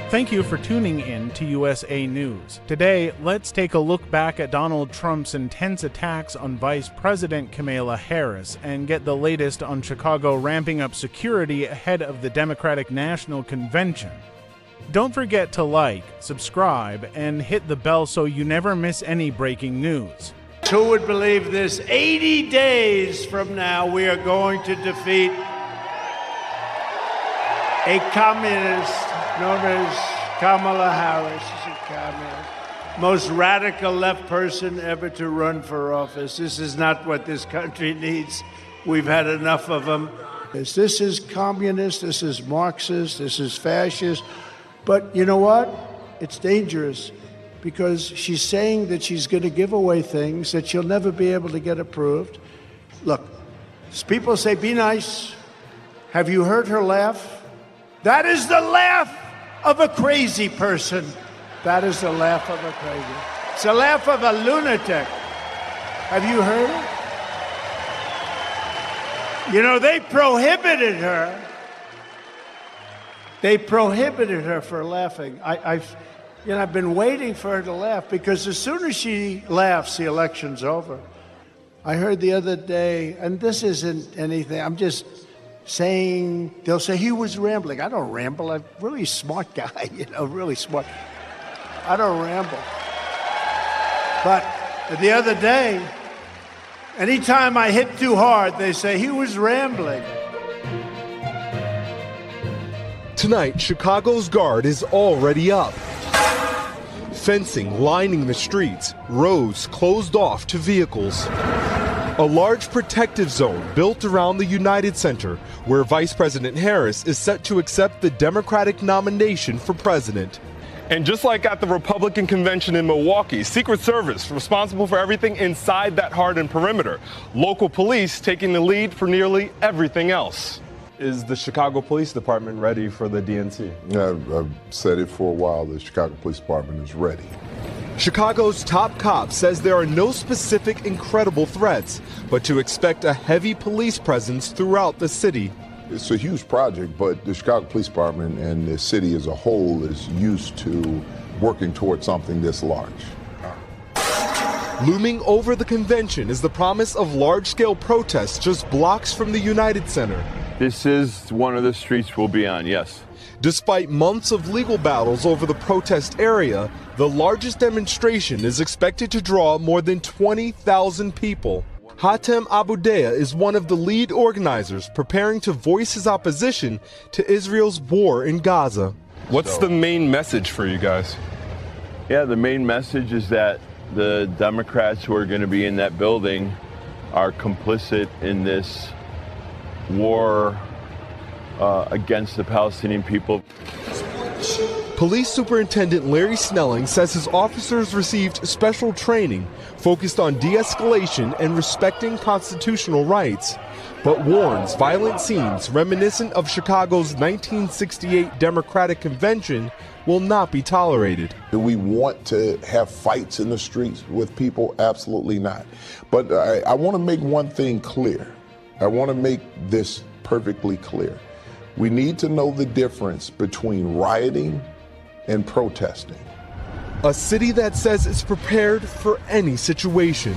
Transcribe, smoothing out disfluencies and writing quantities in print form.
Thank you for tuning in to USA News. Today, let's take a look back at Donald Trump's intense attacks on Vice President Kamala Harris and get the latest on Chicago ramping up security ahead of the Democratic National Convention. Don't forget to like, subscribe, and hit the bell so you never miss any breaking news. Who would believe this? 80 days from now, we are going to defeat a communist known as Kamala Harris. She's a communist. Most radical left person ever to run for office. This is not what this country needs. We've had enough of them. This is communist, this is Marxist, this is fascist. But you know what? It's dangerous because she's saying that she's going to give away things that she'll never be able to get approved. Look, people say, be nice. Have you heard her laugh? That is the laugh of a crazy person. That is the laugh of a crazy. It's the laugh of a lunatic. Have you heard it? You know, they prohibited her. They prohibited her for laughing. I've been waiting for her to laugh because as soon as she laughs, the election's over. I heard the other day, and this isn't anything, I'm just saying, they'll say he was rambling. I don't ramble. I'm a really smart guy, really smart. I don't ramble. But the other day, anytime I hit too hard, they say he was rambling. Tonight, Chicago's guard is already up. Fencing lining the streets, roads closed off to vehicles. A large protective zone built around the United Center, where Vice President Harris is set to accept the Democratic nomination for president. And just like at the Republican convention in Milwaukee, Secret Service responsible for everything inside that hardened perimeter. Local police taking the lead for nearly everything else. Is the Chicago Police Department ready for the DNC? I've said it for a while, the Chicago Police Department is ready. Chicago's top cop says there are no specific incredible threats, but to expect a heavy police presence throughout the city. It's a huge project, but the Chicago Police Department and the city as a whole is used to working towards something this large. Looming over the convention is the promise of large-scale protests just blocks from the United Center. This is one of the streets we'll be on, yes. Despite months of legal battles over the protest area, the largest demonstration is expected to draw more than 20,000 people. Hatem Aboudeya is one of the lead organizers preparing to voice his opposition to Israel's war in Gaza. What's the main message for you guys? Yeah, the main message is that the Democrats who are going to be in that building are complicit in this war against the Palestinian people. Police Superintendent Larry Snelling says his officers received special training focused on de-escalation and respecting constitutional rights, but warns violent scenes reminiscent of Chicago's 1968 Democratic Convention will not be tolerated. Do we want to have fights in the streets with people? Absolutely not. But I want to make one thing clear. I want to make this perfectly clear. We need to know the difference between rioting and protesting. A city that says it's prepared for any situation.